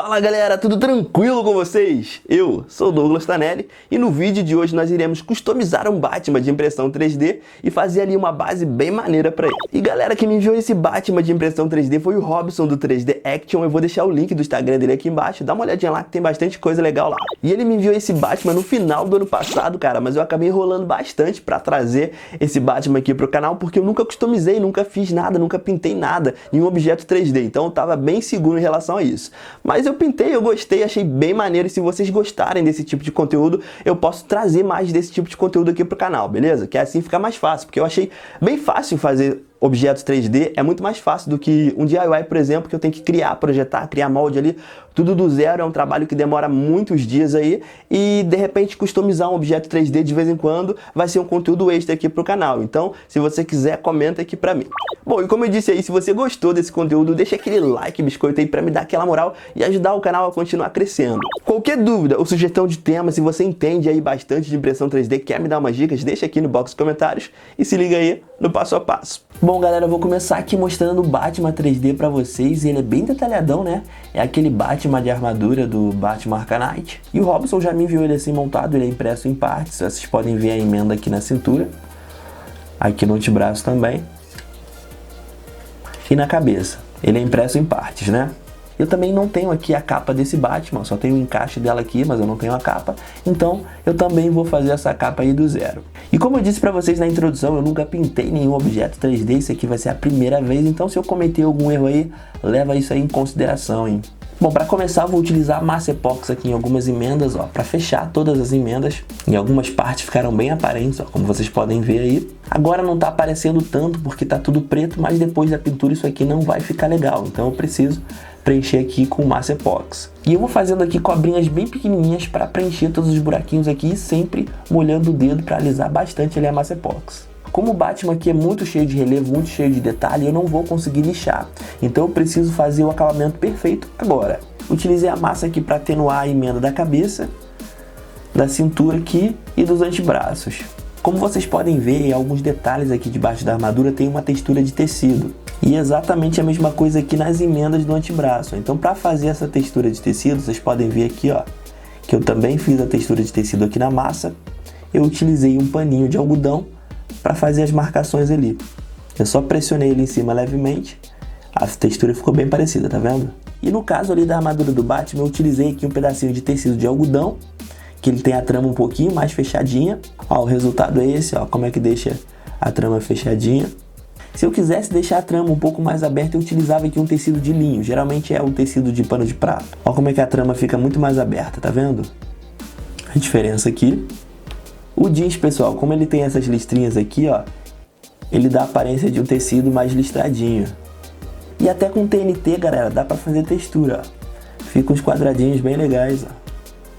Fala galera, tudo tranquilo com vocês? Eu sou o Douglas Tanelli e no vídeo de hoje nós iremos customizar um Batman de impressão 3D e fazer ali uma base bem maneira pra ele. E galera, que me enviou esse Batman de impressão 3D foi o Robson do 3D Action. Eu vou deixar o link do Instagram dele aqui embaixo, dá uma olhadinha lá que tem bastante coisa legal lá. E ele me enviou esse Batman no final do ano passado, cara, mas eu acabei enrolando bastante pra trazer esse Batman aqui pro canal porque eu nunca customizei, nunca fiz nada, nunca pintei nada em um objeto 3D, então eu tava bem seguro em relação a isso. Mas eu pintei, eu gostei, achei bem maneiro e se vocês gostarem desse tipo de conteúdo, eu posso trazer mais desse tipo de conteúdo aqui pro canal, beleza? Que assim fica mais fácil, porque eu achei bem fácil fazer objetos 3D, é muito mais fácil do que um DIY, por exemplo, que eu tenho que criar, projetar, criar molde ali, tudo do zero, é um trabalho que demora muitos dias aí e de repente customizar um objeto 3D de vez em quando vai ser um conteúdo extra aqui pro canal, então se você quiser, comenta aqui pra mim. Bom, e como eu disse aí, se você gostou desse conteúdo, deixa aquele like, biscoito aí pra me dar aquela moral e ajudar o canal a continuar crescendo. Qualquer dúvida ou sugestão de tema, se você entende aí bastante de impressão 3D, quer me dar umas dicas, deixa aqui no box de comentários e se liga aí no passo a passo. Bom galera, eu vou começar aqui mostrando o Batman 3D pra vocês, ele é bem detalhadão, né? É aquele Batman de armadura do Batman Arkham Knight. E o Robson já me enviou ele assim montado, ele é impresso em partes, vocês podem ver a emenda aqui na cintura, aqui no antebraço também, e na cabeça. Ele é impresso em partes, né? Eu também não tenho aqui a capa desse Batman, só tenho o encaixe dela aqui, mas eu não tenho a capa. Então, eu também vou fazer essa capa aí do zero. E como eu disse pra vocês na introdução, eu nunca pintei nenhum objeto 3D, isso aqui vai ser a primeira vez. Então, se eu cometer algum erro aí, leva isso aí em consideração, hein? Bom, para começar, eu vou utilizar a massa epóxi aqui em algumas emendas, ó, para fechar todas as emendas. Em algumas partes ficaram bem aparentes, ó, como vocês podem ver aí. Agora não tá aparecendo tanto porque tá tudo preto, mas depois da pintura isso aqui não vai ficar legal. Então eu preciso preencher aqui com massa epóxi. E eu vou fazendo aqui cobrinhas bem pequenininhas para preencher todos os buraquinhos aqui, sempre molhando o dedo para alisar bastante ali a massa epóxi. Como o Batman aqui é muito cheio de relevo, muito cheio de detalhe, eu não vou conseguir lixar. Então eu preciso fazer o acabamento perfeito agora. Utilizei a massa aqui para atenuar a emenda da cabeça, da cintura aqui e dos antebraços. Como vocês podem ver, alguns detalhes aqui debaixo da armadura tem uma textura de tecido. E exatamente a mesma coisa aqui nas emendas do antebraço. Então para fazer essa textura de tecido, vocês podem ver aqui, ó, que eu também fiz a textura de tecido aqui na massa. Eu utilizei um paninho de algodão para fazer as marcações ali. Eu só pressionei ele em cima levemente, a textura ficou bem parecida, tá vendo? E no caso ali da armadura do Batman, eu utilizei aqui um pedacinho de tecido de algodão, que ele tem a trama um pouquinho mais fechadinha. Ó, o resultado é esse, ó, como é que deixa a trama fechadinha. Se eu quisesse deixar a trama um pouco mais aberta, eu utilizava aqui um tecido de linho, geralmente é o tecido de pano de prato. Ó como é que a trama fica muito mais aberta, tá vendo? A diferença aqui. O jeans, pessoal, como ele tem essas listrinhas aqui, ó, ele dá a aparência de um tecido mais listradinho. E até com TNT, galera, dá pra fazer textura, ó. Fica uns quadradinhos bem legais, ó.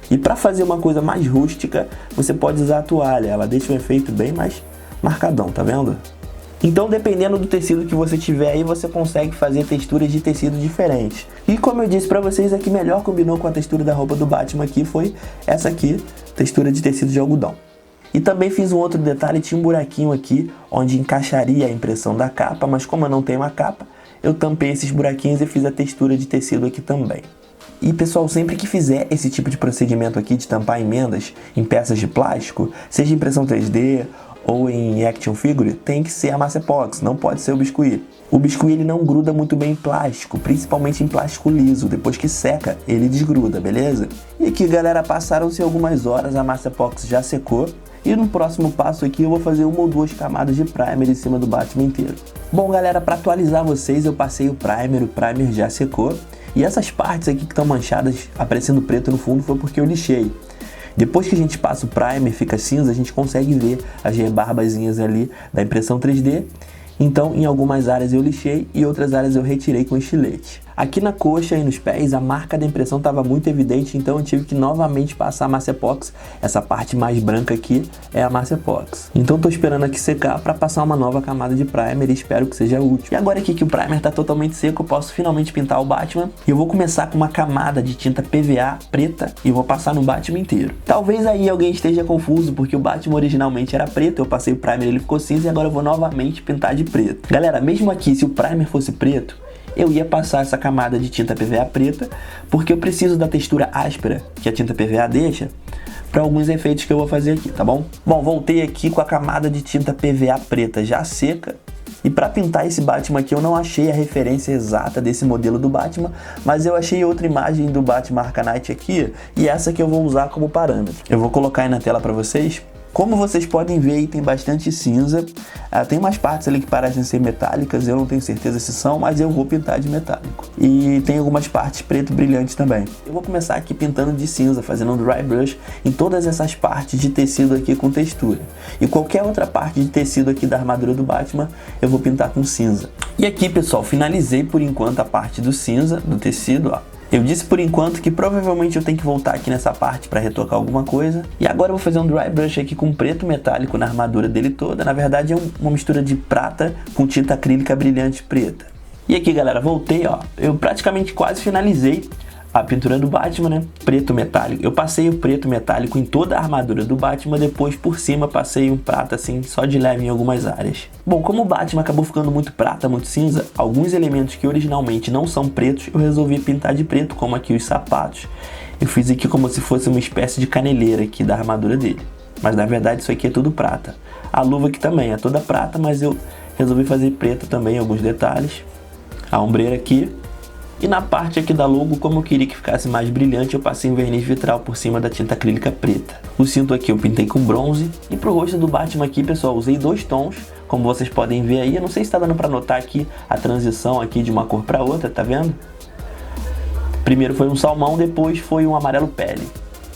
E pra fazer uma coisa mais rústica, você pode usar a toalha, ela deixa um efeito bem mais marcadão, tá vendo? Então, dependendo do tecido que você tiver aí, você consegue fazer texturas de tecido diferentes. E como eu disse pra vocês, a que melhor combinou com a textura da roupa do Batman aqui foi essa aqui, textura de tecido de algodão. E também fiz um outro detalhe, tinha um buraquinho aqui onde encaixaria a impressão da capa, mas como eu não tenho uma capa, eu tampei esses buraquinhos e fiz a textura de tecido aqui também. E pessoal, sempre que fizer esse tipo de procedimento aqui de tampar emendas em peças de plástico, seja impressão 3D ou em action figure, tem que ser a massa epóxi, não pode ser o biscuit. O biscuit ele não gruda muito bem em plástico, principalmente em plástico liso, depois que seca ele desgruda, beleza? E aqui galera, passaram-se algumas horas, a massa epóxi já secou. E no próximo passo aqui eu vou fazer uma ou duas camadas de primer em cima do Batman inteiro. Bom galera, para atualizar vocês, eu passei o primer já secou. E essas partes aqui que estão manchadas, aparecendo preto no fundo, foi porque eu lixei. Depois que a gente passa o primer, fica cinza, a gente consegue ver as rebarbazinhas ali da impressão 3D. Então, em algumas áreas eu lixei e outras áreas eu retirei com estilete. Aqui na coxa e nos pés, a marca da impressão estava muito evidente, então eu tive que novamente passar a massa epóxi. Essa parte mais branca aqui é a massa epóxi. Então estou esperando aqui secar para passar uma nova camada de primer e espero que seja útil. E agora aqui que o primer está totalmente seco, eu posso finalmente pintar o Batman. E eu vou começar com uma camada de tinta PVA preta e vou passar no Batman inteiro. Talvez aí alguém esteja confuso, porque o Batman originalmente era preto, eu passei o primer, ele ficou cinza e agora eu vou novamente pintar de preto. Galera, mesmo aqui, se o primer fosse preto, eu ia passar essa camada de tinta PVA preta, porque eu preciso da textura áspera que a tinta PVA deixa para alguns efeitos que eu vou fazer aqui, tá bom? Bom, voltei aqui com a camada de tinta PVA preta já seca. E para pintar esse Batman aqui eu não achei a referência exata desse modelo do Batman, mas eu achei outra imagem do Batman Arcanite aqui e essa que eu vou usar como parâmetro. Eu vou colocar aí na tela para vocês. Como vocês podem ver, tem bastante cinza, tem umas partes ali que parecem ser metálicas, eu não tenho certeza se são, mas eu vou pintar de metálico. E tem algumas partes preto brilhante também. Eu vou começar aqui pintando de cinza, fazendo um dry brush em todas essas partes de tecido aqui com textura. E qualquer outra parte de tecido aqui da armadura do Batman, eu vou pintar com cinza. E aqui, pessoal, finalizei por enquanto a parte do cinza, do tecido, ó. Eu disse por enquanto que provavelmente eu tenho que voltar aqui nessa parte para retocar alguma coisa. E agora eu vou fazer um dry brush aqui com preto metálico na armadura dele toda. Na verdade é uma mistura de prata com tinta acrílica brilhante preta. E aqui, galera, voltei, ó. Eu praticamente quase finalizei a pintura do Batman, né? Preto metálico. Eu passei o preto metálico em toda a armadura do Batman, depois por cima passei um prata assim, só de leve em algumas áreas. Bom, como o Batman acabou ficando muito prata, muito cinza, alguns elementos que originalmente não são pretos, eu resolvi pintar de preto, como aqui os sapatos. Eu fiz aqui como se fosse uma espécie de caneleira aqui da armadura dele. Mas na verdade isso aqui é tudo prata. A luva aqui também é toda prata, mas eu resolvi fazer preto também, alguns detalhes. A ombreira aqui. E na parte aqui da logo, como eu queria que ficasse mais brilhante, eu passei um verniz vitral por cima da tinta acrílica preta. O cinto aqui eu pintei com bronze. E pro rosto do Batman aqui, pessoal, usei 2 tons, como vocês podem ver aí. Eu não sei se tá dando pra notar aqui a transição aqui de uma cor pra outra, tá vendo? Primeiro foi um salmão, depois foi um amarelo pele.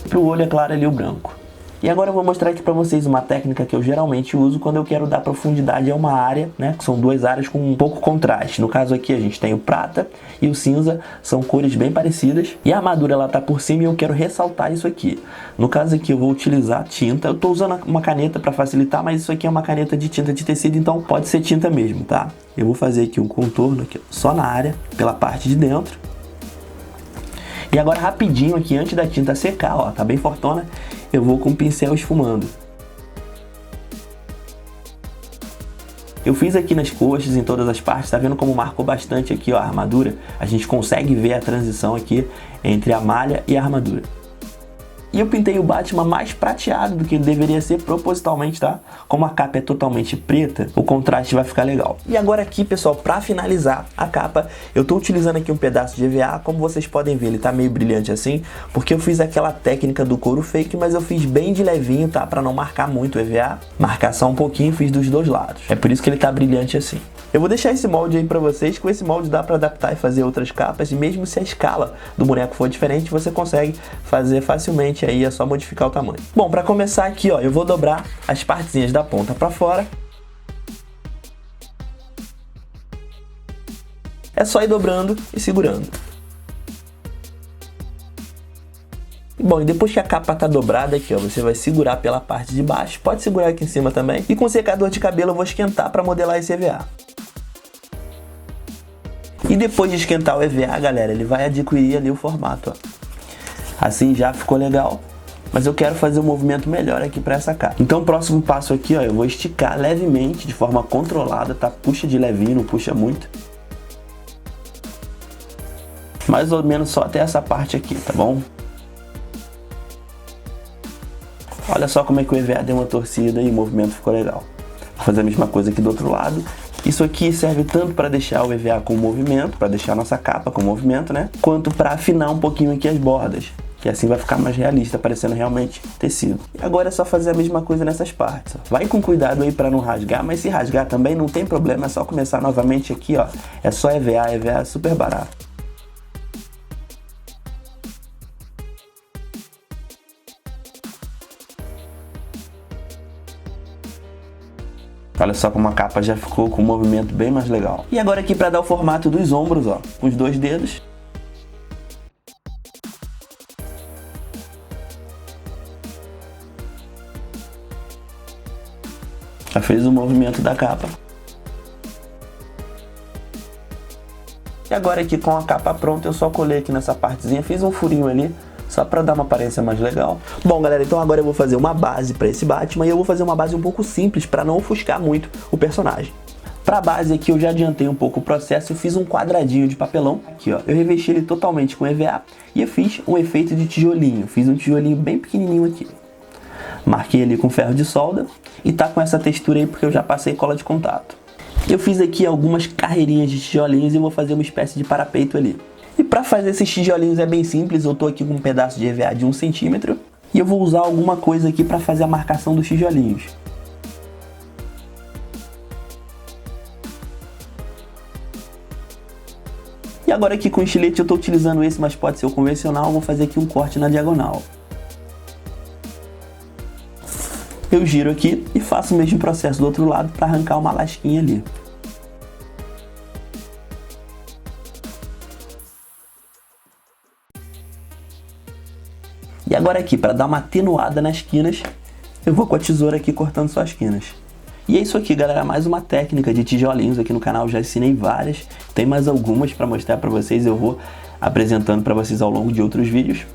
Pro olho é claro ali o branco. E agora eu vou mostrar aqui pra vocês uma técnica que eu geralmente uso quando eu quero dar profundidade a uma área, né? Que são 2 áreas com um pouco contraste. No caso aqui a gente tem o prata e o cinza, são cores bem parecidas. E a armadura ela tá por cima e eu quero ressaltar isso aqui. No caso aqui eu vou utilizar tinta. Eu tô usando uma caneta pra facilitar, mas isso aqui é uma caneta de tinta de tecido, então pode ser tinta mesmo, tá? Eu vou fazer aqui um contorno aqui, só na área, pela parte de dentro. E agora rapidinho aqui, antes da tinta secar, ó, tá bem fortona, eu vou com o pincel esfumando. Eu fiz aqui nas coxas, em todas as partes, tá vendo como marcou bastante aqui, ó, a armadura? A gente consegue ver a transição aqui entre a malha e a armadura. E eu pintei o Batman mais prateado do que ele deveria ser propositalmente, tá? Como a capa é totalmente preta, o contraste vai ficar legal. E agora aqui, pessoal, pra finalizar a capa, eu tô utilizando aqui um pedaço de EVA. Como vocês podem ver, ele tá meio brilhante assim, porque eu fiz aquela técnica do couro fake, mas eu fiz bem de levinho, tá? Pra não marcar muito o EVA. Marcar só um pouquinho, fiz dos 2 lados. É por isso que ele tá brilhante assim. Eu vou deixar esse molde aí pra vocês. Com esse molde dá pra adaptar e fazer outras capas. E mesmo se a escala do boneco for diferente, você consegue fazer facilmente aí, é só modificar o tamanho. Bom, pra começar aqui, ó, eu vou dobrar as partezinhas da ponta pra fora. É só ir dobrando e segurando. Bom, e depois que a capa tá dobrada aqui, ó, você vai segurar pela parte de baixo. Pode segurar aqui em cima também. E com o secador de cabelo eu vou esquentar pra modelar esse EVA. E depois de esquentar o EVA, galera, ele vai adquirir ali o formato, ó. Assim já ficou legal, mas eu quero fazer um movimento melhor aqui para essa capa. Então o próximo passo aqui, ó, eu vou esticar levemente, de forma controlada, tá? Puxa de levinho, não puxa muito. Mais ou menos só até essa parte aqui, tá bom? Olha só como é que o EVA deu uma torcida e o movimento ficou legal. Vou fazer a mesma coisa aqui do outro lado. Isso aqui serve tanto para deixar o EVA com movimento, para deixar a nossa capa com movimento, né? Quanto para afinar um pouquinho aqui as bordas, que assim vai ficar mais realista, parecendo realmente tecido. E agora é só fazer a mesma coisa nessas partes, ó. Vai com cuidado aí para não rasgar, mas se rasgar também não tem problema, é só começar novamente aqui, ó. É só EVA é super barato. Olha só como a capa já ficou com um movimento bem mais legal. E agora aqui para dar o formato dos ombros, ó, com os 2 dedos. Já fez o movimento da capa. E agora aqui com a capa pronta, eu só colei aqui nessa partezinha, fiz um furinho ali, só para dar uma aparência mais legal. Bom, galera, então agora eu vou fazer uma base para esse Batman e eu vou fazer uma base um pouco simples para não ofuscar muito o personagem. Para a base aqui eu já adiantei um pouco o processo, eu fiz um quadradinho de papelão, aqui ó, eu revesti ele totalmente com EVA e eu fiz um efeito de tijolinho, fiz um tijolinho bem pequenininho aqui. Marquei ali com ferro de solda e tá com essa textura aí porque eu já passei cola de contato. Eu fiz aqui algumas carreirinhas de tijolinhos e vou fazer uma espécie de parapeito ali. E para fazer esses tijolinhos é bem simples, eu tô aqui com um pedaço de EVA de 1 centímetro e eu vou usar alguma coisa aqui para fazer a marcação dos tijolinhos. E agora aqui com o estilete eu estou utilizando esse, mas pode ser o convencional, vou fazer aqui um corte na diagonal. Eu giro aqui e faço o mesmo processo do outro lado para arrancar uma lasquinha ali. E agora aqui, para dar uma atenuada nas quinas, eu vou com a tesoura aqui cortando só as quinas. E é isso aqui, galera, mais uma técnica de tijolinhos aqui no canal, já ensinei várias, tem mais algumas para mostrar para vocês, eu vou apresentando para vocês ao longo de outros vídeos.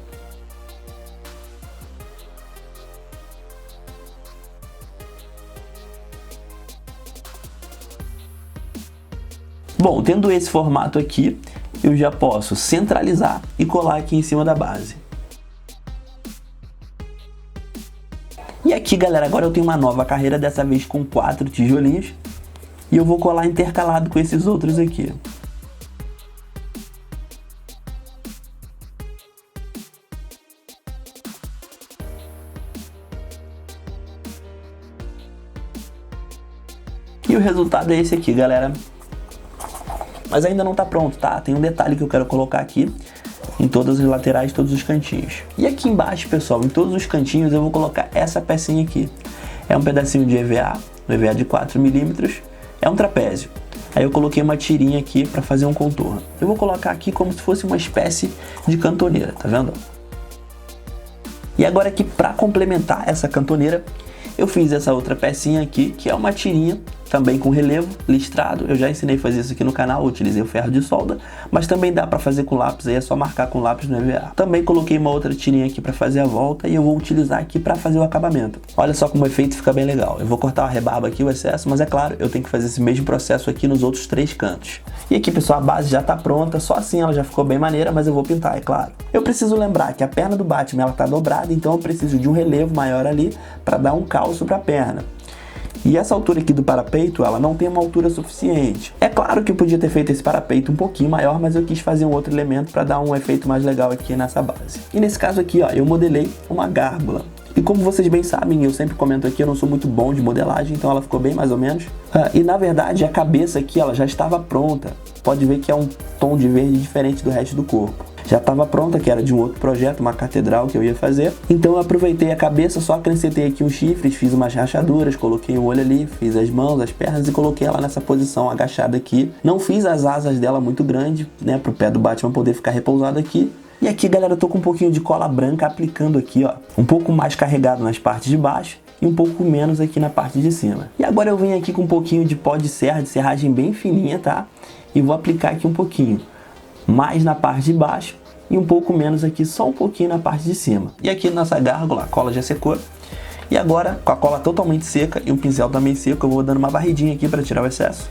Bom, tendo esse formato aqui, eu já posso centralizar e colar aqui em cima da base. E aqui, galera, agora eu tenho uma nova carreira, dessa vez com 4 tijolinhos. E eu vou colar intercalado com esses outros aqui. E o resultado é esse aqui, galera. Mas ainda não tá pronto, tá? Tem um detalhe que eu quero colocar aqui. Em todas as laterais, todos os cantinhos. E aqui embaixo, pessoal, em todos os cantinhos eu vou colocar essa pecinha aqui. É um pedacinho de EVA, um EVA de 4 milímetros, é um trapézio. Aí eu coloquei uma tirinha aqui para fazer um contorno. Eu vou colocar aqui como se fosse uma espécie de cantoneira, tá vendo? E agora aqui, para complementar essa cantoneira, eu fiz essa outra pecinha aqui, que é uma tirinha, também com relevo, listrado. Eu já ensinei a fazer isso aqui no canal, utilizei o ferro de solda, mas também dá para fazer com lápis, aí é só marcar com lápis no EVA. Também coloquei uma outra tirinha aqui para fazer a volta e eu vou utilizar aqui para fazer o acabamento. Olha só como o efeito fica bem legal. Eu vou cortar a rebarba aqui, o excesso, mas é claro, eu tenho que fazer esse mesmo processo aqui nos outros 3 cantos. E aqui, pessoal, a base já tá pronta, só assim ela já ficou bem maneira, mas eu vou pintar, é claro. Eu preciso lembrar que a perna do Batman ela tá dobrada, então eu preciso de um relevo maior ali para dar um calço para a perna. E essa altura aqui do parapeito, ela não tem uma altura suficiente. É claro que eu podia ter feito esse parapeito um pouquinho maior, mas eu quis fazer um outro elemento para dar um efeito mais legal aqui nessa base. E nesse caso aqui, ó, eu modelei uma gárgula. E como vocês bem sabem, eu sempre comento aqui, eu não sou muito bom de modelagem, então ela ficou bem mais ou menos. E na verdade, a cabeça aqui, ela já estava pronta. Pode ver que é um tom de verde diferente do resto do corpo. Já estava pronta, que era de um outro projeto, uma catedral que eu ia fazer. Então eu aproveitei a cabeça, só acrescentei aqui uns chifres, fiz umas rachaduras, coloquei o olho ali, fiz as mãos, as pernas e coloquei ela nessa posição agachada aqui. Não fiz as asas dela muito grandes, né, pro pé do Batman poder ficar repousado aqui. E aqui, galera, eu tô com um pouquinho de cola branca aplicando aqui, ó, um pouco mais carregado nas partes de baixo e um pouco menos aqui na parte de cima. E agora eu venho aqui com um pouquinho de pó de serra, de serragem bem fininha, tá? E vou aplicar aqui um pouquinho mais na parte de baixo e um pouco menos aqui, só um pouquinho na parte de cima. E aqui nossa gárgula, a cola já secou. E agora, com a cola totalmente seca e o pincel também seco, eu vou dando uma varridinha aqui para tirar o excesso.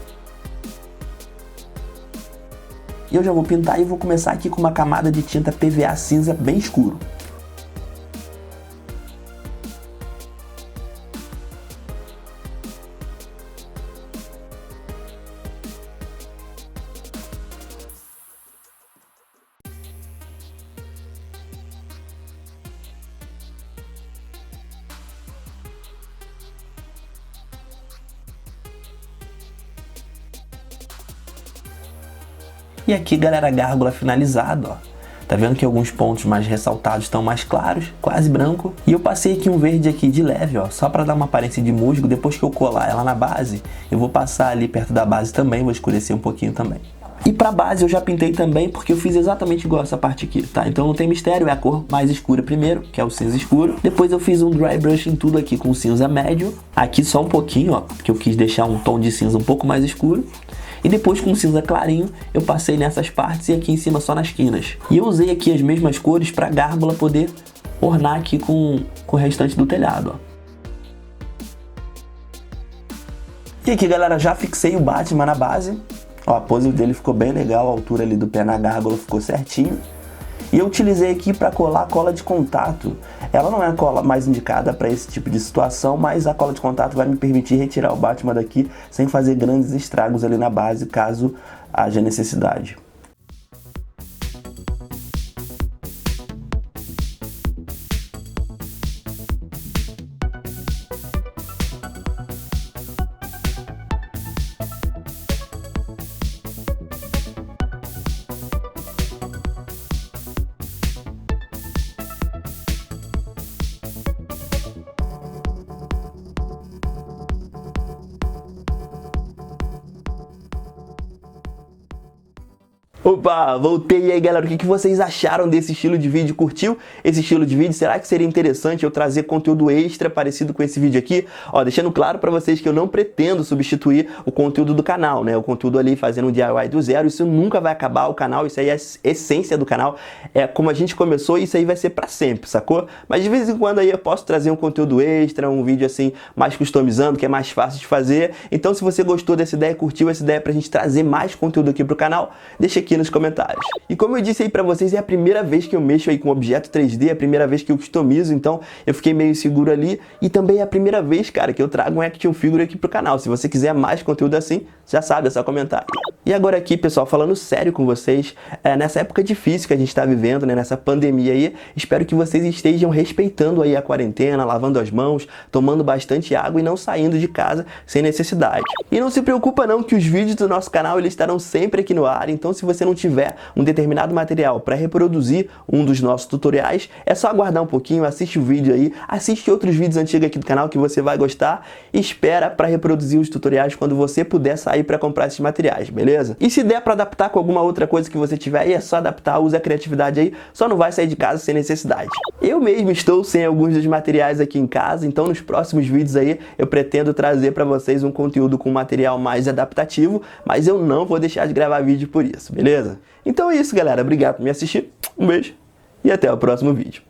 E eu já vou pintar e vou começar aqui com uma camada de tinta PVA cinza bem escuro. E aqui, galera, a gárgula finalizada, ó. Tá vendo que alguns pontos mais ressaltados estão mais claros, quase branco. E eu passei aqui um verde aqui de leve, ó, só para dar uma aparência de musgo. Depois que eu colar ela na base, eu vou passar ali perto da base também, vou escurecer um pouquinho também. E pra base eu já pintei também, porque eu fiz exatamente igual essa parte aqui, tá? Então não tem mistério, é a cor mais escura primeiro, que é o cinza escuro. Depois eu fiz um dry brush em tudo aqui com cinza médio. Aqui só um pouquinho, ó, porque eu quis deixar um tom de cinza um pouco mais escuro. E depois com cinza clarinho eu passei nessas partes e aqui em cima só nas quinas. E eu usei aqui as mesmas cores para a gárgula poder ornar aqui com o restante do telhado, ó. E aqui, galera, já fixei o Batman na base. Ó, a pose dele ficou bem legal, a altura ali do pé na gárgula ficou certinho. E eu utilizei aqui para colar a cola de contato. Ela não é a cola mais indicada para esse tipo de situação, mas a cola de contato vai me permitir retirar o Batman daqui sem fazer grandes estragos ali na base, caso haja necessidade. Opa, voltei. E aí, galera, o que vocês acharam desse estilo de vídeo? Curtiu esse estilo de vídeo? Será que seria interessante eu trazer conteúdo extra parecido com esse vídeo aqui? Ó, deixando claro pra vocês que eu não pretendo substituir o conteúdo do canal, né? O conteúdo ali fazendo um DIY do zero, isso nunca vai acabar o canal, isso aí é a essência do canal, é como a gente começou e isso aí vai ser pra sempre, sacou? Mas de vez em quando aí eu posso trazer um conteúdo extra, um vídeo assim, mais customizando, que é mais fácil de fazer. Então, se você gostou dessa ideia, curtiu essa ideia pra gente trazer mais conteúdo aqui pro canal, deixa aqui nos comentários. E como eu disse aí pra vocês, é a primeira vez que eu mexo aí com objeto 3D, é a primeira vez que eu customizo, então eu fiquei meio inseguro ali. E também é a primeira vez, cara, que eu trago um action figure aqui pro canal. Se você quiser mais conteúdo assim, já sabe, é só comentar. E agora aqui, pessoal, falando sério com vocês, nessa época difícil que a gente tá vivendo, né, nessa pandemia aí, espero que vocês estejam respeitando aí a quarentena, lavando as mãos, tomando bastante água e não saindo de casa sem necessidade. E não se preocupa não que os vídeos do nosso canal eles estarão sempre aqui no ar, então se você não tiver um determinado material para reproduzir um dos nossos tutoriais, é só aguardar um pouquinho, assiste o vídeo aí, assiste outros vídeos antigos aqui do canal que você vai gostar e espera para reproduzir os tutoriais quando você puder sair para comprar esses materiais, beleza? E se der para adaptar com alguma outra coisa que você tiver aí, é só adaptar, use a criatividade aí, só não vai sair de casa sem necessidade. Eu mesmo estou sem alguns dos materiais aqui em casa, então nos próximos vídeos aí eu pretendo trazer para vocês um conteúdo com material mais adaptativo, mas eu não vou deixar de gravar vídeo por isso, beleza? Então é isso, galera. Obrigado por me assistir, um beijo e até o próximo vídeo.